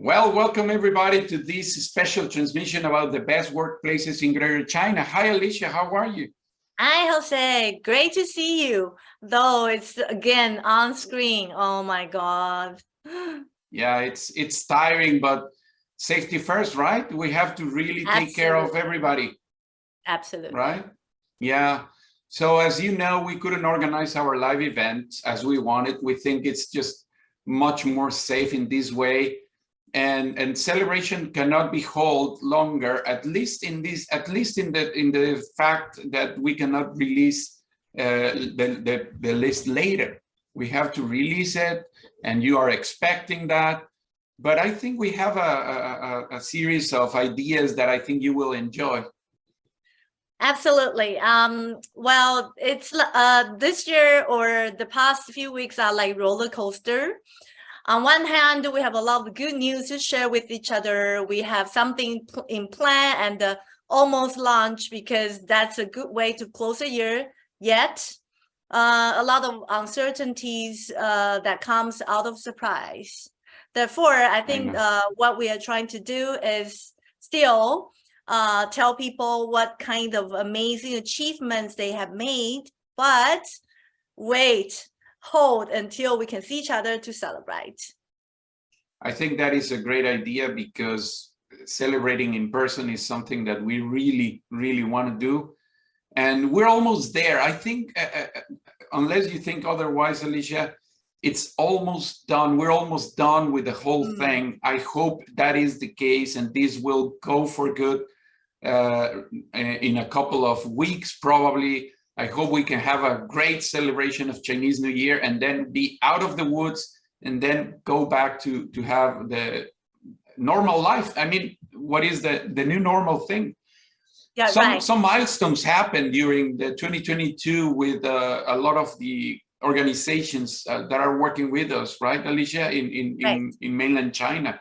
Well, welcome everybody to this special transmission about the best workplaces in Greater China. Hi, Alicia, how are you? Hi, Jose. Great to see you. Though it's again on screen. Oh my God. Yeah, it's tiring, but safety first, right? We have to really take care of everybody. Absolutely. Right? Yeah. So as you know, we couldn't organize our live event as we wanted. We think it's just much more safe in this way. And celebration cannot be held longer, at least in the fact that we cannot release the list later. We have to release it, and you are expecting that. But I think we have a series of ideas that I think you will enjoy. Absolutely. Well, it's this year or the past few weeks are like roller coaster. On one hand, we have a lot of good news to share with each other. We have something in plan and almost launch, because that's a good way to close a year. Yet, a lot of uncertainties that comes out of surprise. Therefore, I think what we are trying to do is still tell people what kind of amazing achievements they have made, but hold until we can see each other to celebrate. I think that is a great idea, because celebrating in person is something that we really, really want to do. And we're almost there. I think, unless you think otherwise, Alicia, it's almost done. We're almost done with the whole thing. I hope that is the case, and this will go for good in a couple of weeks, probably. I hope we can have a great celebration of Chinese New Year and then be out of the woods and then go back to have the normal life. I mean, what is the new normal thing? Yeah, some milestones happened during the 2022 with a lot of the organizations that are working with us, right, Alicia, in mainland China.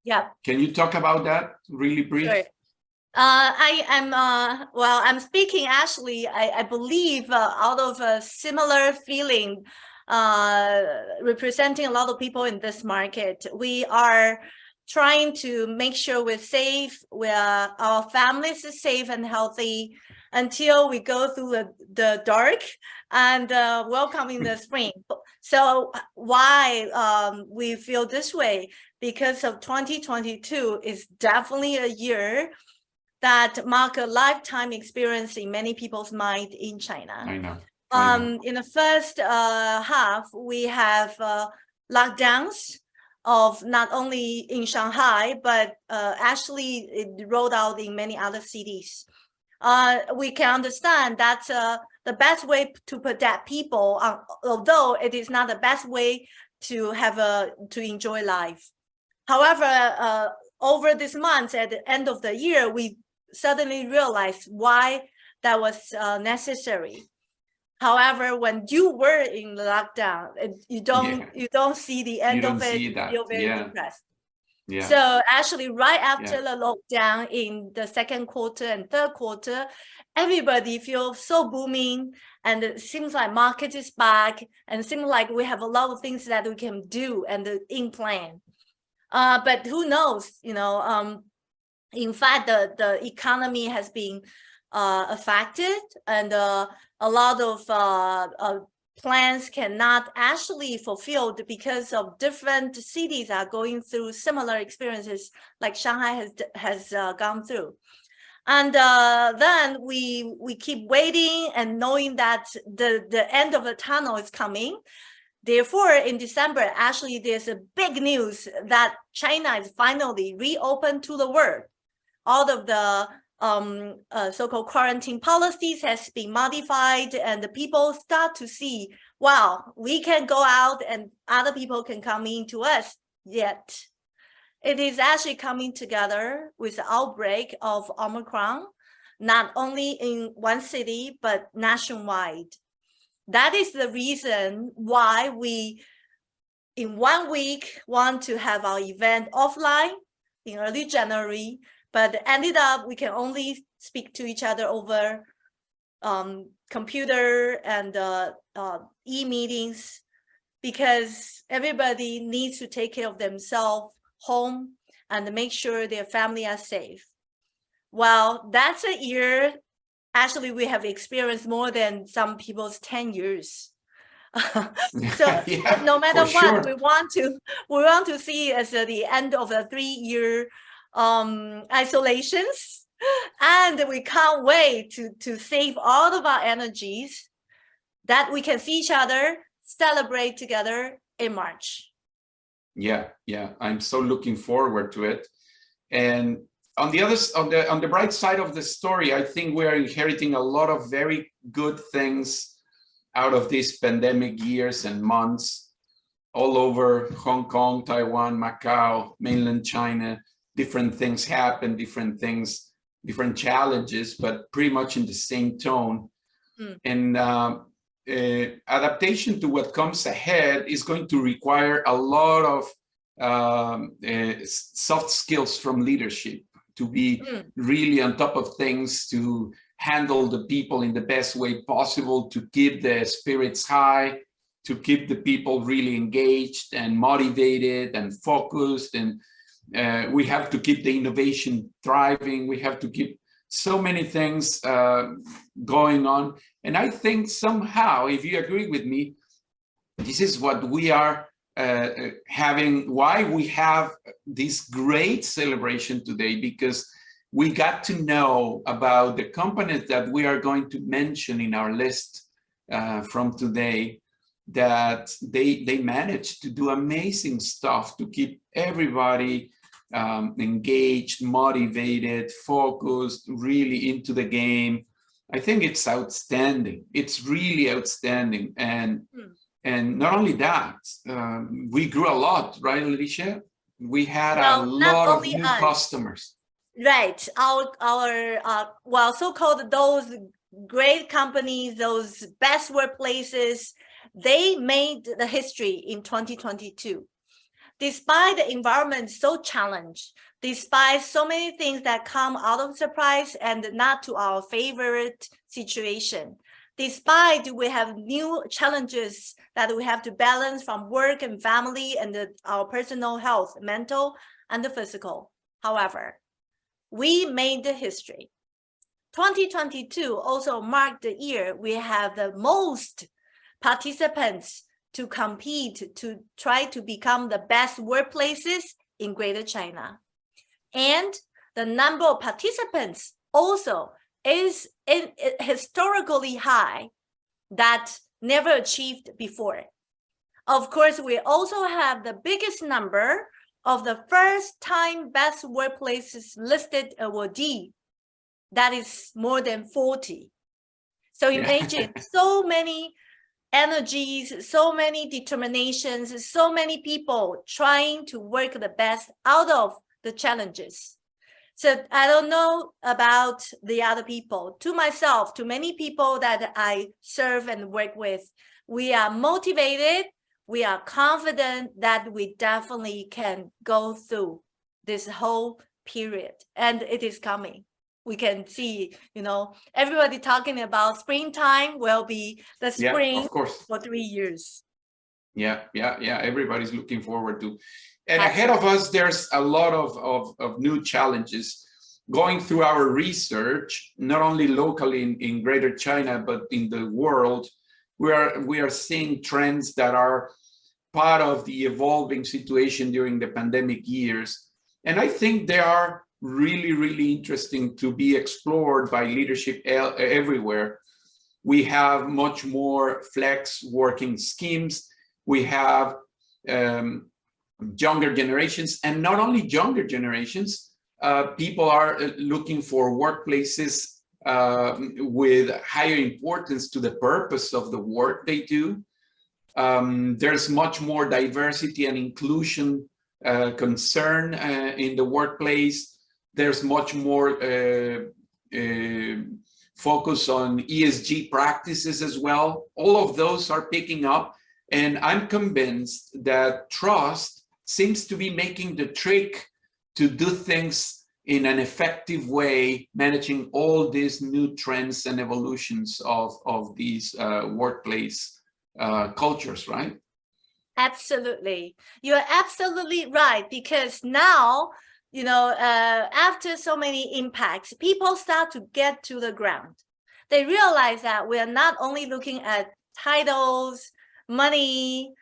Yeah. Can you talk about that really brief? Sure. I'm speaking actually, I believe out of a similar feeling, representing a lot of people in this market. We are trying to make sure we're safe, our families are safe and healthy until we go through the dark and welcoming the spring. So why we feel this way? Because of 2022 is definitely a year that mark a lifetime experience in many people's mind in China. I know. In the first half, we have lockdowns of not only in Shanghai, but actually it rolled out in many other cities. We can understand that's the best way to protect people, although it is not the best way to have to enjoy life. However, over this month, at the end of the year, we suddenly realized why that was necessary. However, when you were in lockdown, you don't see the end of it. You feel very depressed. Yeah. So actually, right after the lockdown in the second quarter and third quarter, everybody feels so booming, and it seems like market is back, and it seems like we have a lot of things that we can do and in plan. But who knows? In fact, the economy has been affected, and a lot of plans cannot actually fulfilled because of different cities are going through similar experiences like Shanghai has gone through. And then we keep waiting and knowing that the end of the tunnel is coming. Therefore, in December, actually, there's a big news that China is finally reopened to the world. All of the so-called quarantine policies has been modified, and the people start to see, wow, we can go out and other people can come into us. Yet, it is actually coming together with the outbreak of Omicron, not only in one city, but nationwide. That is the reason why we, in 1 week, want to have our event offline in early January, but ended up we can only speak to each other over computer and e-meetings, because everybody needs to take care of themselves home and make sure their family are safe. Well, that's a year, actually we have experienced more than some people's 10 years. So Yeah, no matter for what, sure. we want to see as the end of a 3-year isolations, and we can't wait to save all of our energies that we can see each other, celebrate together in March. Yeah, yeah, I'm so looking forward to it. And on the bright side of the story, I think we are inheriting a lot of very good things out of these pandemic years and months all over Hong Kong, Taiwan, Macau, mainland China. Different things happen, different challenges, but pretty much in the same tone. And adaptation to what comes ahead is going to require a lot of soft skills from leadership to be really on top of things, to handle the people in the best way possible, to keep the spirits high, to keep the people really engaged and motivated and focused. And we have to keep the innovation thriving. We have to keep so many things going on. And I think somehow, if you agree with me, this is what we are having, why we have this great celebration today, because we got to know about the companies that we are going to mention in our list from today, that they managed to do amazing stuff to keep everybody engaged, motivated, focused, really into the game. I think it's outstanding. It's really outstanding. And not only that, we grew a lot, right, Alicia? We had a lot of new customers. Right. Our well, so-called those great companies, those best workplaces, they made the history in 2022. Despite the environment so challenged, despite so many things that come out of surprise and not to our favorite situation, despite we have new challenges that we have to balance from work and family and our personal health, mental and the physical. However, we made the history. 2022 also marked the year we have the most participants to compete to try to become the best workplaces in Greater China. And the number of participants also is historically high that never achieved before. Of course, we also have the biggest number of the first-time best workplaces listed awardee. That is more than 40. So imagine so many energies, so many determinations, so many people trying to work the best out of the challenges. So I don't know about the other people. To myself, to many people that I serve and work with, we are motivated, we are confident that we definitely can go through this whole period, and it is coming. We can see, you know, everybody talking about springtime will be the spring, of course, for 3 years. Yeah. Everybody's looking forward to. And ahead of us, there's a lot of new challenges. Going through our research, not only locally in Greater China, but in the world, we are seeing trends that are part of the evolving situation during the pandemic years. And I think they are really, really interesting to be explored by leadership everywhere. We have much more flex working schemes. We have younger generations, and not only younger generations, people are looking for workplaces with higher importance to the purpose of the work they do. There's much more diversity and inclusion concern in the workplace. There's much more focus on ESG practices as well. All of those are picking up, and I'm convinced that trust seems to be making the trick to do things in an effective way, managing all these new trends and evolutions of these workplace cultures, right? Absolutely. You're absolutely right, because now, after so many impacts, people start to get to the ground. They realize that we are not only looking at titles, money,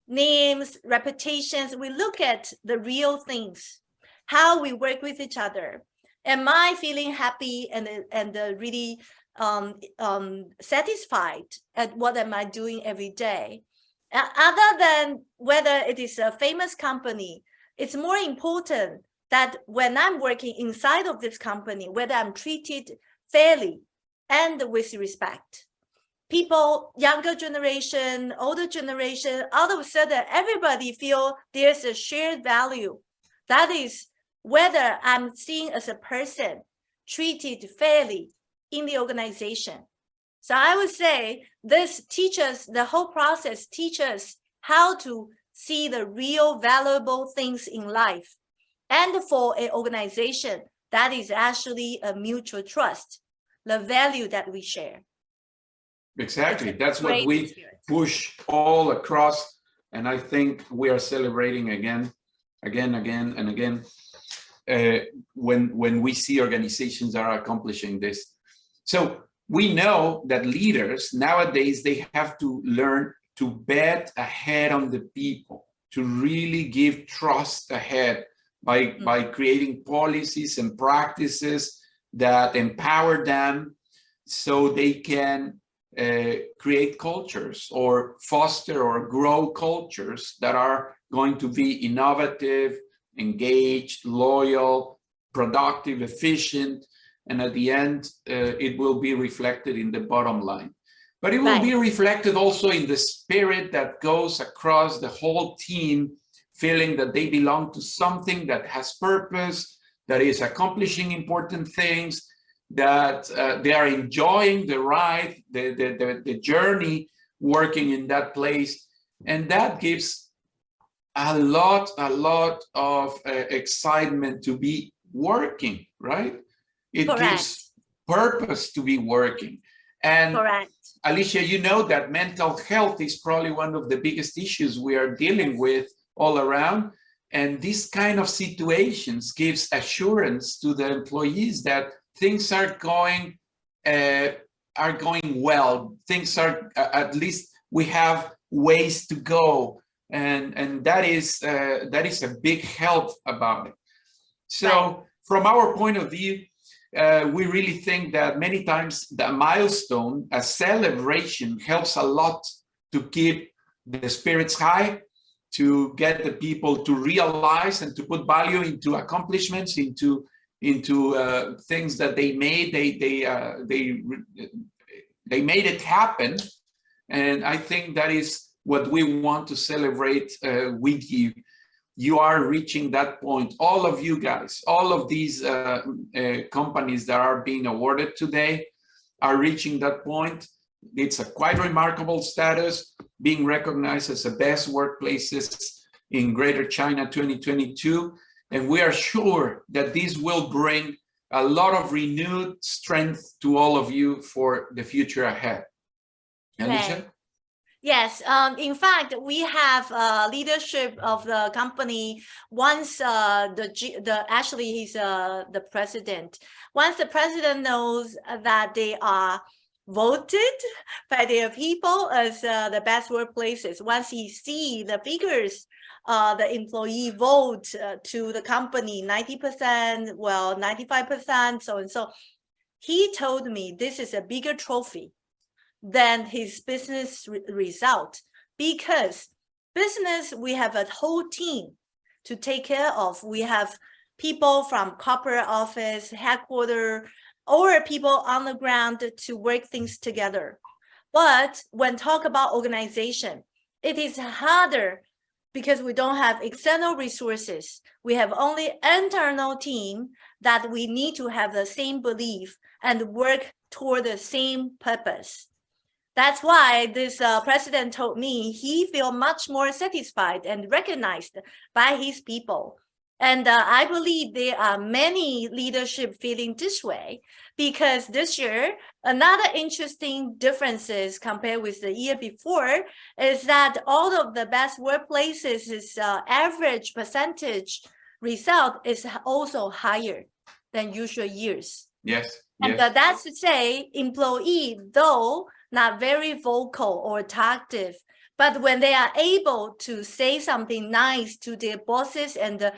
names, reputations. We look at the real things, how we work with each other. Am I feeling happy and really satisfied at what am I doing every day? Other than whether it is a famous company, it's more important that when I'm working inside of this company, whether I'm treated fairly and with respect. People, younger generation, older generation, all of a sudden, everybody feel there's a shared value. That is whether I'm seen as a person treated fairly in the organization. So I would say this teaches, the whole process teaches how to see the real valuable things in life. And for an organization, that is actually a mutual trust, the value that we share. Exactly. That's what we push all across. And I think we are celebrating again, and again, when we see organizations that are accomplishing this. So we know that leaders nowadays, they have to learn to bet ahead on the people, to really give trust ahead by creating policies and practices that empower them so they can create cultures or foster or grow cultures that are going to be innovative, engaged, loyal, productive, efficient, and at the end, it will be reflected in the bottom line. But it will be reflected also in the spirit that goes across the whole team, feeling that they belong to something that has purpose, that is accomplishing important things, that they are enjoying the ride, the journey, working in that place. And that gives a lot of excitement to be working, right? It gives purpose to be working. And Alicia, you know that mental health is probably one of the biggest issues we are dealing with all around. And this kind of situations gives assurance to the employees that things are going well. Things are, at least we have ways to go. And that is a big help about it. So from our point of view, we really think that many times the milestone, a celebration, helps a lot to keep the spirits high, to get the people to realize and to put value into accomplishments, into things that they made. They made it happen, and I think that is what we want to celebrate with you. You are reaching that point. All of you guys, all of these companies that are being awarded today are reaching that point. It's a quite remarkable status, being recognized as the best workplaces in Greater China 2022. And we are sure that this will bring a lot of renewed strength to all of you for the future ahead. Alicia? Yes, in fact, we have leadership of the company. Once actually he's the president. Once the president knows that they are voted by their people as the best workplaces, once he see the figures, the employee vote to the company 90%, well 95%, so and so, he told me this is a bigger trophy than his business result, because business, we have a whole team to take care of. We have people from corporate office, headquarters, or people on the ground to work things together. But when talk about organization, it is harder because we don't have external resources. We have only internal team that we need to have the same belief and work toward the same purpose. That's why this president told me he feel much more satisfied and recognized by his people And I believe there are many leadership feeling this way, because this year, another interesting differences compared with the year before is that all of the best workplaces is average percentage result is also higher than usual years. Yes. And Yes. that's to say, employee, though not very vocal or talkative, but when they are able to say something nice to their bosses and the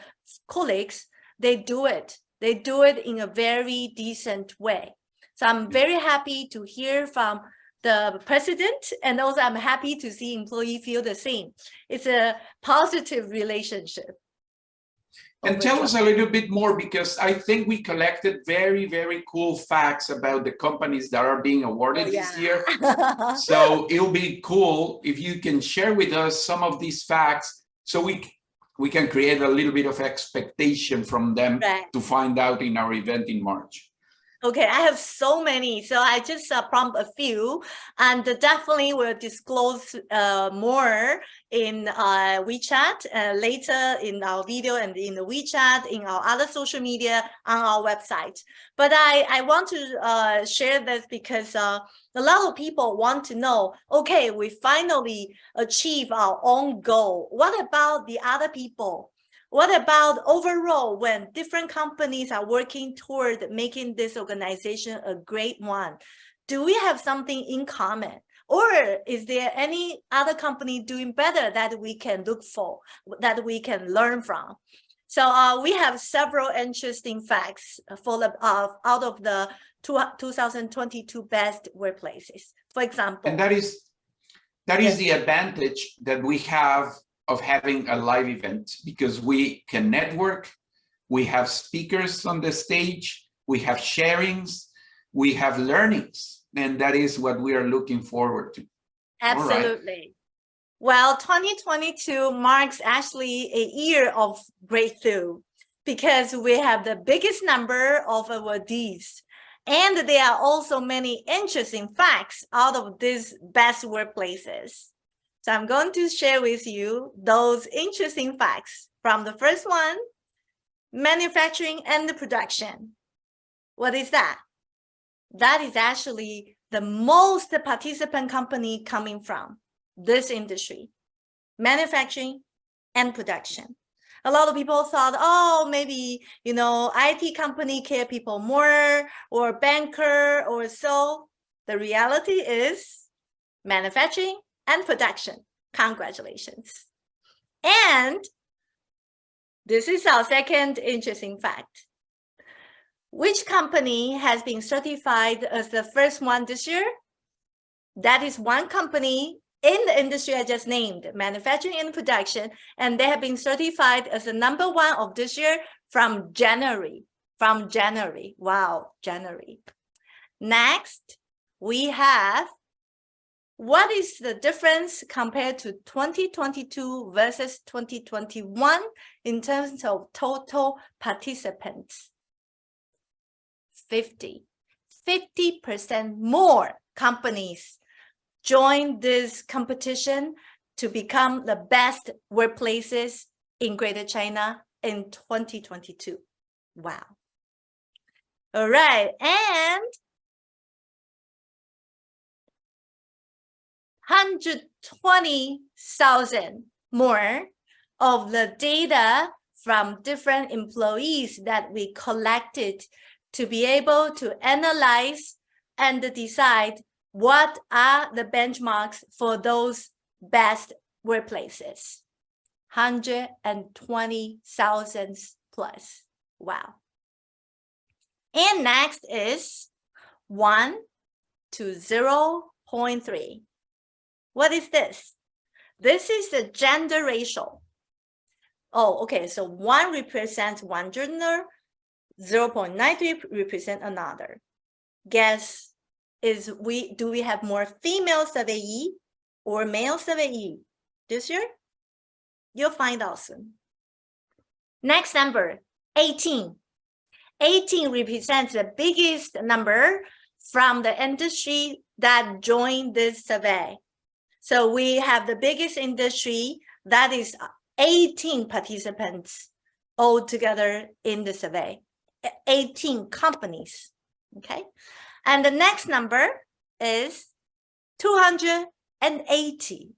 colleagues, they do it. They do it in a very decent way. So I'm very happy to hear from the president, and also I'm happy to see employee feel the same. It's a positive relationship. And tell us a little bit more, because I think we collected very, very cool facts about the companies that are being awarded this year. So it'll be cool if you can share with us some of these facts, so we can create a little bit of expectation from them to find out in our event in March. Okay, I have so many, so I just prompt a few, and definitely will disclose more in WeChat later in our video and in the WeChat, in our other social media, on our website. But I want to share this because a lot of people want to know, okay, we finally achieve our own goal. What about the other people? What about overall, when different companies are working toward making this organization a great one? Do we have something in common? Or is there any other company doing better that we can look for, that we can learn from? So we have several interesting facts out of the 2022 best workplaces. For example, and that is the advantage that we have of having a live event, because we can network, we have speakers on the stage, we have sharings, we have learnings, and that is what we are looking forward to. Absolutely. Well, 2022 marks actually a year of breakthrough, because we have the biggest number of awardees. And there are also many interesting facts out of these best workplaces. So I'm going to share with you those interesting facts. From the first one, manufacturing and production. What is that? That is actually the most participant company coming from this industry, manufacturing and production. A lot of people thought, oh, maybe, you know, IT company care people more, or banker or so. The reality is manufacturing and production. Congratulations. And this is our second interesting fact. Which company has been certified as the first one this year? That is one company in the industry I just named, manufacturing and production, and they have been certified as the #1 of this year from January. Wow, January. Next, we have, what is the difference compared to 2022 versus 2021 in terms of total participants? 50% more companies join this competition to become the best workplaces in Greater China in 2022. Wow. All right, and 120,000 more of the data from different employees that we collected to be able to analyze and decide what are the benchmarks for those best workplaces. 120,000 plus. Wow. And next is 1 to 0.3. What is this? This is the gender ratio. Oh, okay. So 1 represents one gender, 0.93 represent another. Guess is do we have more female surveyee or male surveyee this year? You'll find out soon. Next number, 18. 18 represents the biggest number from the industry that joined this survey. So we have the biggest industry, that is 18 participants all together in the survey. 18 companies. Okay. And the next number is 280.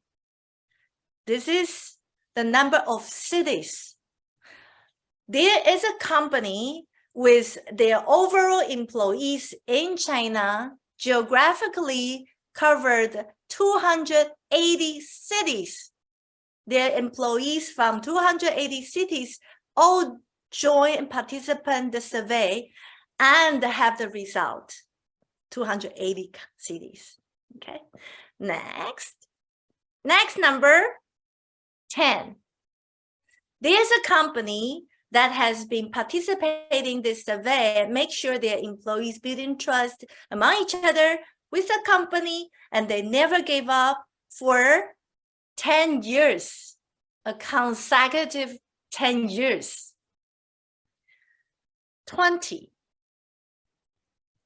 This is the number of cities. There is a company with their overall employees in China geographically covered 280 cities. Their employees from 280 cities all join and participate in the survey and have the result, 280 cities. Okay, next number 10. There's a company that has been participating in this survey and make sure their employees building trust among each other with the company, and they never gave up for 10 years, a consecutive 10 years. 20.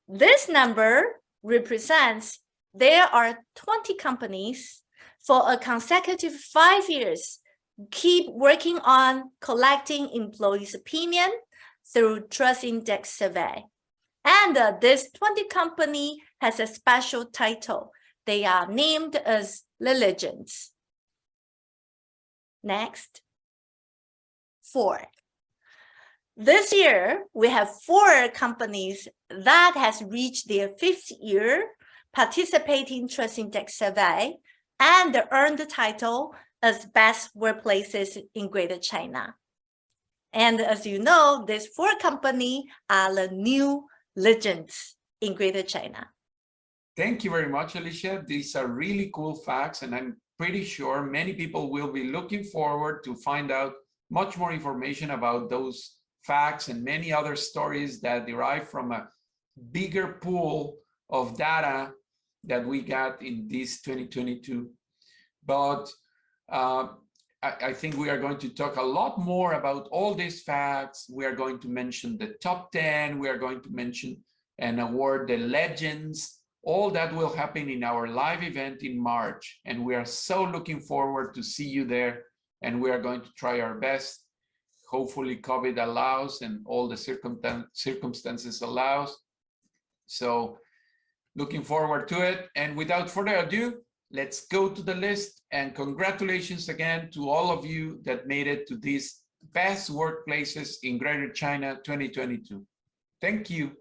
This number represents there are 20 companies for a consecutive 5 years keep working on collecting employees' opinion through Trust Index survey. And this 20 company has a special title. They are named as the Legends. Next, 4. This year, we have 4 companies that has reached their 5th year participating in Trust Index survey and earned the title as best workplaces in Greater China. And as you know, these 4 companies are the new legends in Greater China. Thank you very much, Alicia. These are really cool facts, and I'm pretty sure many people will be looking forward to find out much more information about those facts and many other stories that derive from a bigger pool of data that we got in this 2022. But I think we are going to talk a lot more about all these facts. We are going to mention the top 10. We are going to mention and award the legends. All that will happen in our live event in March. And we are so looking forward to see you there. And we are going to try our best. Hopefully COVID allows and all the circumstances allows. So looking forward to it. And without further ado, let's go to the list, and congratulations again to all of you that made it to these best workplaces in Greater China 2022. Thank you.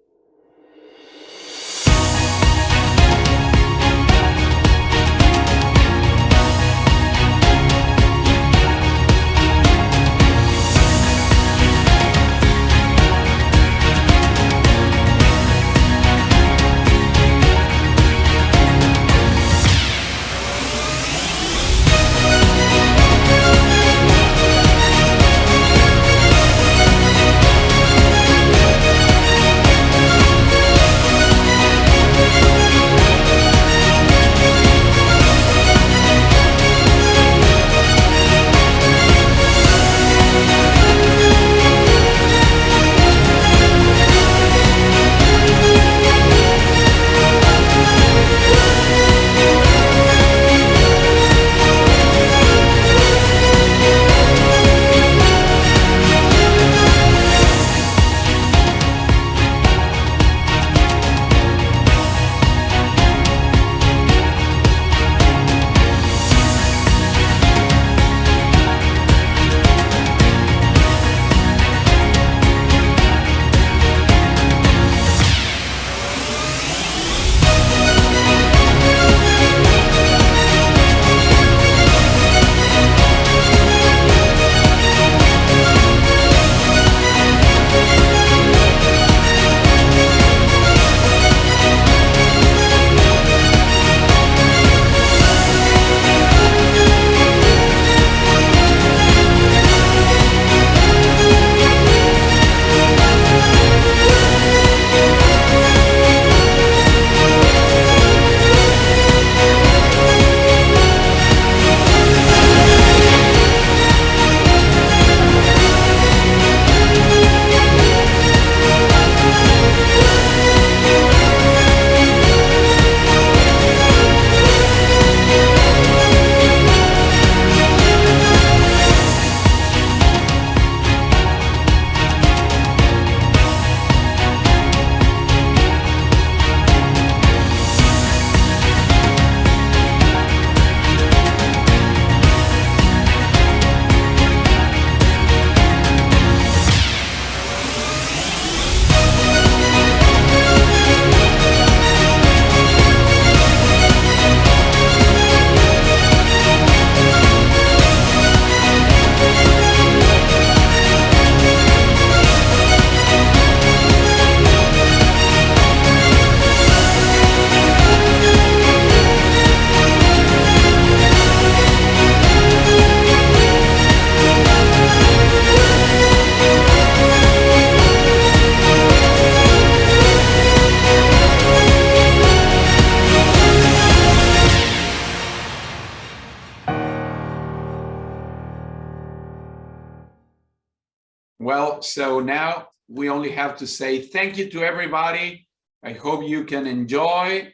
Well, so now we only have to say thank you to everybody. I hope you can enjoy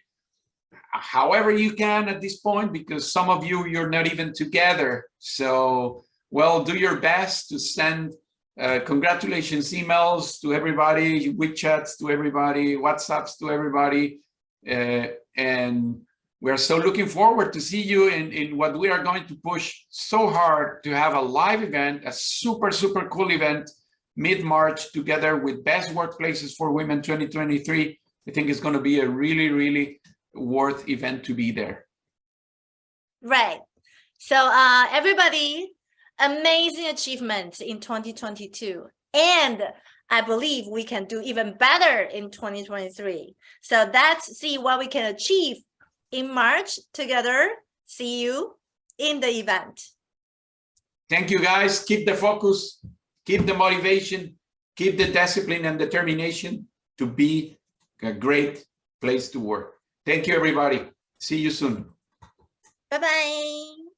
however you can at this point, because some of you, you're not even together. So, well, do your best to send congratulations emails to everybody, WeChats to everybody, WhatsApps to everybody. And we're so looking forward to see you in what we are going to push so hard to have a live event, a super, super cool event, mid-March, together with Best Workplaces for Women 2023. I think it's going to be a really, really worth event to be there. Right. So everybody, amazing achievements in 2022. And I believe we can do even better in 2023. So let's see what we can achieve in March together. See you in the event. Thank you, guys. Keep the focus, keep the motivation, keep the discipline and determination to be a great place to work. Thank you, everybody. See you soon. Bye-bye.